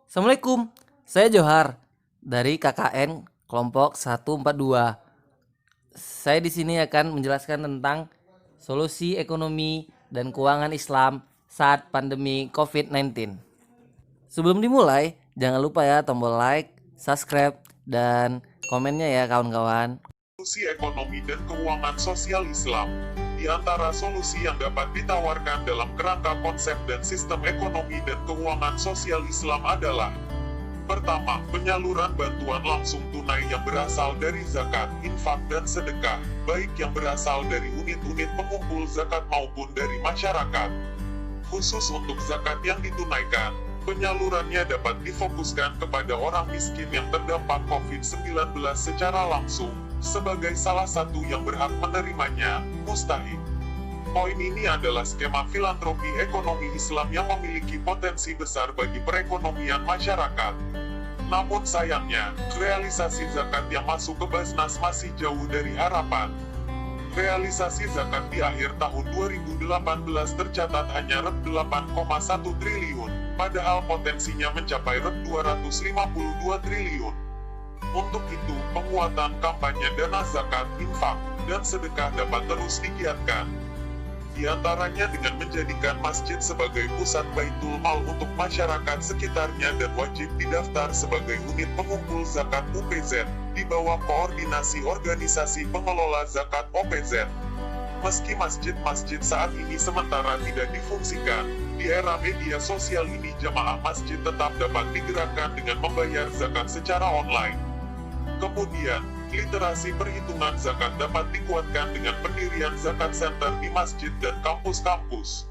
Assalamualaikum, saya Johar dari KKN kelompok 142. Saya di sini akan menjelaskan tentang solusi ekonomi dan keuangan Islam saat pandemi COVID-19. Sebelum dimulai, jangan lupa ya tombol like, subscribe, dan komennya ya kawan-kawan. Solusi ekonomi dan keuangan sosial Islam. Di antara solusi yang dapat ditawarkan dalam kerangka konsep dan sistem ekonomi dan keuangan sosial Islam adalah: pertama, penyaluran bantuan langsung tunai yang berasal dari zakat, infak, dan sedekah, baik yang berasal dari unit-unit pengumpul zakat maupun dari masyarakat. Khusus untuk zakat yang ditunaikan, penyalurannya dapat difokuskan kepada orang miskin yang terdampak COVID-19 secara langsung, sebagai salah satu yang berhak menerimanya, mustahik. Poin ini adalah skema filantropi ekonomi Islam yang memiliki potensi besar bagi perekonomian masyarakat. Namun sayangnya, realisasi zakat yang masuk ke Basnas masih jauh dari harapan. Realisasi zakat di akhir tahun 2018 tercatat hanya Rp 8,1 triliun, padahal potensinya mencapai Rp 252 triliun. Untuk itu, penguatan kampanye dana zakat, infak, dan sedekah dapat terus digiatkan. Di antaranya dengan menjadikan masjid sebagai pusat baitul mal untuk masyarakat sekitarnya dan wajib didaftar sebagai unit pengumpul zakat UPZ, di bawah koordinasi organisasi pengelola zakat OPZ. Meski masjid-masjid saat ini sementara tidak difungsikan, di era media sosial ini jamaah masjid tetap dapat digerakkan dengan membayar zakat secara online. Kemudian, literasi perhitungan zakat dapat dikuatkan dengan pendirian zakat center di masjid dan kampus-kampus.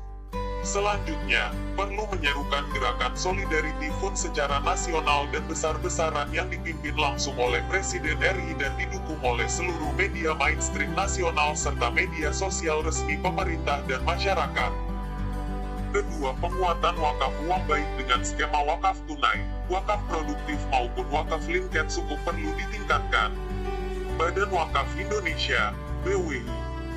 Selanjutnya, perlu menyerukan gerakan Solidarity Fund secara nasional dan besar-besaran yang dipimpin langsung oleh Presiden RI dan didukung oleh seluruh media mainstream nasional serta media sosial resmi pemerintah dan masyarakat. Kedua, penguatan wakaf uang baik dengan skema wakaf tunai, wakaf produktif maupun wakaf linket suku perlu ditingkatkan. Badan Wakaf Indonesia, BWI,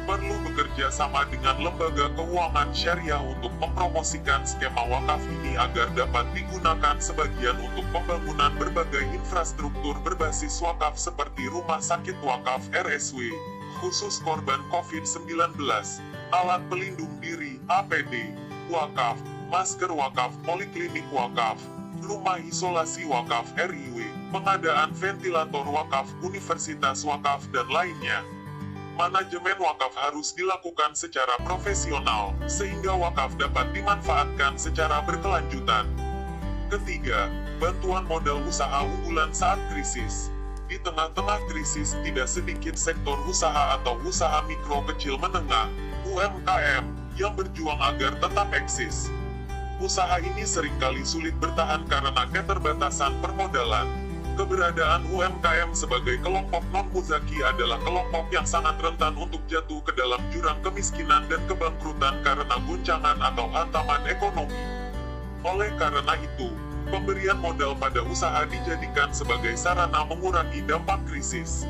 perlu bekerja sama dengan lembaga keuangan syariah untuk mempromosikan skema wakaf ini agar dapat digunakan sebagian untuk pembangunan berbagai infrastruktur berbasis wakaf seperti rumah sakit wakaf RSW, khusus korban COVID-19, alat pelindung diri, APD, wakaf, masker wakaf, poliklinik wakaf, rumah isolasi wakaf RIW, pengadaan ventilator wakaf, universitas wakaf, dan lainnya. Manajemen wakaf harus dilakukan secara profesional, sehingga wakaf dapat dimanfaatkan secara berkelanjutan. Ketiga, bantuan modal usaha unggulan saat krisis. Di tengah-tengah krisis, tidak sedikit sektor usaha atau usaha mikro kecil menengah, UMKM, yang berjuang agar tetap eksis. Usaha ini seringkali sulit bertahan karena keterbatasan permodalan. Keberadaan UMKM sebagai kelompok non-muzaki adalah kelompok yang sangat rentan untuk jatuh ke dalam jurang kemiskinan dan kebangkrutan karena guncangan atau hantaman ekonomi. Oleh karena itu, pemberian modal pada usaha dijadikan sebagai sarana mengurangi dampak krisis.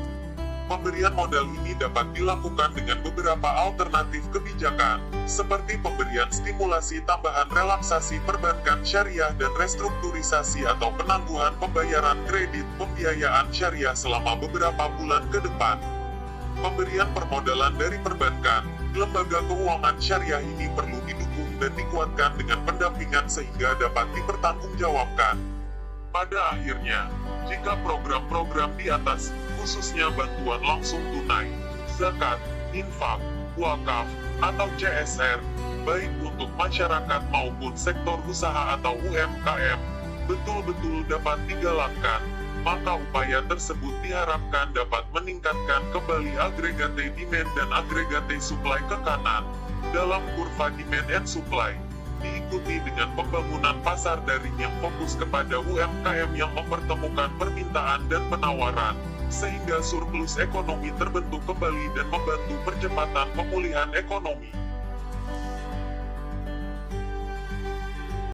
Pemberian modal ini dapat dilakukan dengan beberapa alternatif kebijakan, seperti pemberian stimulasi tambahan relaksasi perbankan syariah dan restrukturisasi atau penangguhan pembayaran kredit pembiayaan syariah selama beberapa bulan ke depan. Pemberian permodalan dari perbankan, lembaga keuangan syariah ini perlu didukung dan dikuatkan dengan pendampingan sehingga dapat dipertanggungjawabkan. Pada akhirnya, jika program-program di atas, khususnya bantuan langsung tunai, zakat, infak, wakaf, atau CSR, baik untuk masyarakat maupun sektor usaha atau UMKM, betul-betul dapat digalakkan, maka upaya tersebut diharapkan dapat meningkatkan kembali agregate demand dan agregate supply ke kanan, dalam kurva demand and supply. Diikuti dengan pembangunan pasar daring yang fokus kepada UMKM yang mempertemukan permintaan dan penawaran, sehingga surplus ekonomi terbentuk kembali dan membantu percepatan pemulihan ekonomi.